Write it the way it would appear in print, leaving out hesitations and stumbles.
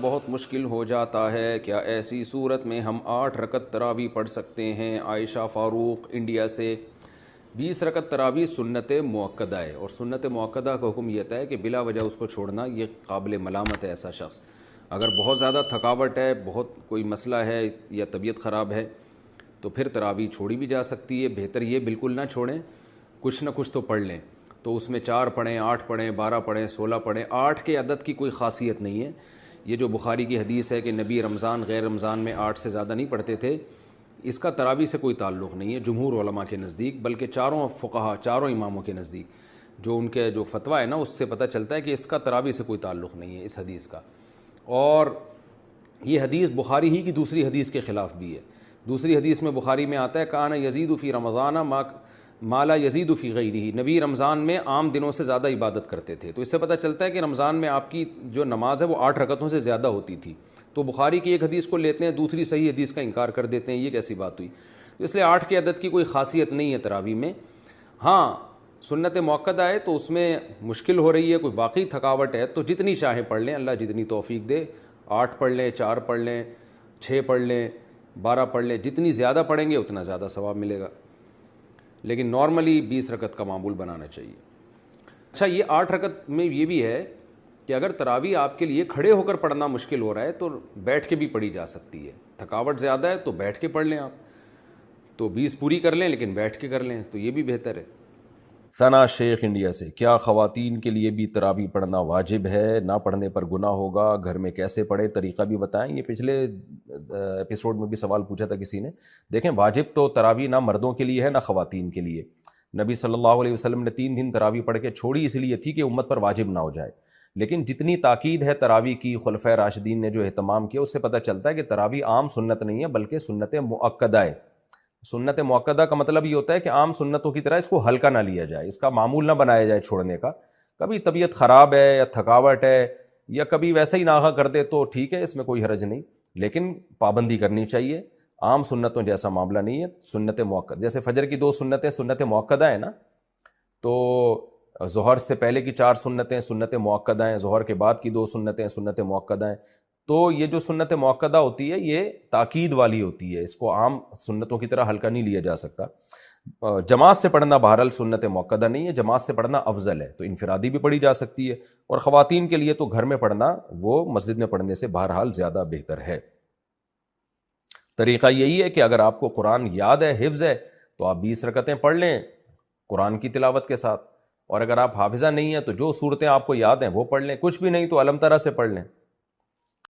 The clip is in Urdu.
بہت مشکل ہو جاتا ہے، کیا ایسی صورت میں ہم 8 رکعت تراویح پڑھ سکتے ہیں؟ عائشہ فاروق انڈیا سے۔ 20 رکعت تراویح سنت مؤکدہ ہے، اور سنت مؤکدہ کا حکم یہ ہے کہ بلا وجہ اس کو چھوڑنا یہ قابل ملامت ہے ایسا شخص۔ اگر بہت زیادہ تھکاوٹ ہے، بہت کوئی مسئلہ ہے یا طبیعت خراب ہے تو پھر تراویح چھوڑی بھی جا سکتی ہے۔ بہتر یہ بالکل نہ چھوڑیں، کچھ نہ کچھ تو پڑھ لیں، تو اس میں 4 پڑھیں، 8 پڑھیں، 12 پڑھیں، 16 پڑھیں۔ 8 کے عدد کی کوئی خاصیت نہیں ہے۔ یہ جو بخاری کی حدیث ہے کہ نبی رمضان غیر رمضان میں 8 سے زیادہ نہیں پڑھتے تھے، اس کا تراویح سے کوئی تعلق نہیں ہے جمہور علماء کے نزدیک، بلکہ چاروں فقہا، چاروں اماموں کے نزدیک جو ان کے جو فتویٰ ہے نا، اس سے پتہ چلتا ہے کہ اس کا تراویح سے کوئی تعلق نہیں ہے اس حدیث کا۔ اور یہ حدیث بخاری ہی کی دوسری حدیث کے خلاف بھی ہے۔ دوسری حدیث میں بخاری میں آتا ہے کان یزید فی رمضان ما لا یزید فی غیرہ، نبی رمضان میں عام دنوں سے زیادہ عبادت کرتے تھے، تو اس سے پتہ چلتا ہے کہ رمضان میں آپ کی جو نماز ہے وہ 8 رکعتوں سے زیادہ ہوتی تھی۔ تو بخاری کی ایک حدیث کو لیتے ہیں، دوسری صحیح حدیث کا انکار کر دیتے ہیں، یہ کیسی بات ہوئی؟ تو اس لیے 8 کے عدد کی کوئی خاصیت نہیں ہے تراویح میں۔ ہاں سنت مؤکدہ ہے تو اس میں مشکل ہو رہی ہے، کوئی واقعی تھکاوٹ ہے تو جتنی چاہیں پڑھ لیں، اللہ جتنی توفیق دے۔ 8 پڑھ لیں، 4 پڑھ لیں، 6 پڑھ لیں، 12 پڑھ لیں، جتنی زیادہ پڑھیں گے اتنا زیادہ ثواب ملے گا، لیکن نارملی 20 رکعت کا معمول بنانا چاہیے۔ اچھا، یہ 8 رکعت میں یہ بھی ہے کہ اگر تراویح آپ کے لیے کھڑے ہو کر پڑھنا مشکل ہو رہا ہے تو بیٹھ کے بھی پڑھی جا سکتی ہے۔ تھکاوٹ زیادہ ہے تو بیٹھ کے پڑھ لیں، آپ تو 20 پوری کر لیں لیکن بیٹھ کے کر لیں تو یہ بھی بہتر ہے۔ ثنا شیخ انڈیا سے، کیا خواتین کے لیے بھی تراویح پڑھنا واجب ہے؟ نہ پڑھنے پر گناہ ہوگا؟ گھر میں کیسے پڑھیں؟ طریقہ بھی بتائیں۔ یہ پچھلے ایپیسوڈ میں بھی سوال پوچھا تھا کسی نے۔ دیکھیں، واجب تو تراویح نہ مردوں کے لیے ہے نہ خواتین کے لیے۔ نبی صلی اللہ علیہ وسلم نے 3 دن تراویح پڑھ کے چھوڑی اس لیے تھی کہ امت پر واجب نہ ہو جائے، لیکن جتنی تاکید ہے تراویح کی، خلفائے راشدین نے جو اہتمام کیا، اس سے پتہ چلتا ہے کہ تراویح عام سنت نہیں ہے بلکہ سنت مؤکدہ ہے۔ سنت مؤکدہ کا مطلب یہ ہوتا ہے کہ عام سنتوں کی طرح اس کو ہلکا نہ لیا جائے، اس کا معمول نہ بنایا جائے چھوڑنے کا۔ کبھی طبیعت خراب ہے یا تھکاوٹ ہے یا کبھی ویسا ہی ناغہ کر دے تو ٹھیک ہے، اس میں کوئی حرج نہیں، لیکن پابندی کرنی چاہیے۔ عام سنتوں جیسا معاملہ نہیں ہے سنت مؤکدہ۔ جیسے فجر کی 2 سنتیں سنت مؤکدہ ہیں نا، تو ظہر سے پہلے کی 4 سنتیں سنت مؤکدہ ہیں، ظہر کے بعد کی 2 سنتیں سنت مؤکدہ ہیں۔ تو یہ جو سنت مؤکدہ ہوتی ہے یہ تاکید والی ہوتی ہے، اس کو عام سنتوں کی طرح ہلکا نہیں لیا جا سکتا۔ جماعت سے پڑھنا بہرحال سنت مؤکدہ نہیں ہے، جماعت سے پڑھنا افضل ہے، تو انفرادی بھی پڑھی جا سکتی ہے، اور خواتین کے لیے تو گھر میں پڑھنا وہ مسجد میں پڑھنے سے بہرحال زیادہ بہتر ہے۔ طریقہ یہی ہے کہ اگر آپ کو قرآن یاد ہے، حفظ ہے، تو آپ 20 رکعتیں پڑھ لیں قرآن کی تلاوت کے ساتھ، اور اگر آپ حافظہ نہیں ہیں تو جو صورتیں آپ کو یاد ہیں وہ پڑھ لیں، کچھ بھی نہیں تو الم ترا سے پڑھ لیں۔